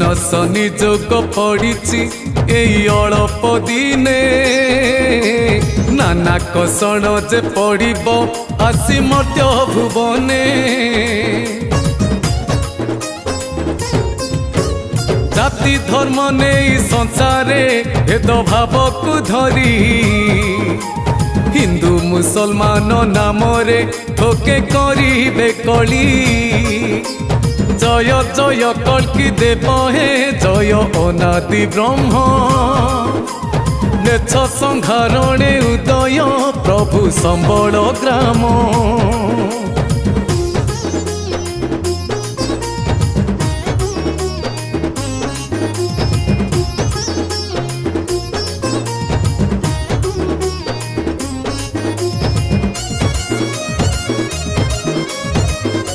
शनि जोग पड़ी एई अल्प दिने नाना कषण जे पड़ब आसी मर्त्य भुवने जाति धर्म नहीं संसारे भेद भाव को धरी हिंदू मुसलमान नाम रे ठोके करिबे कली जय जय कल्कि देव हे जय अनादि ब्रह्म नेछ संहारणे उदय प्रभु संबल ग्राम।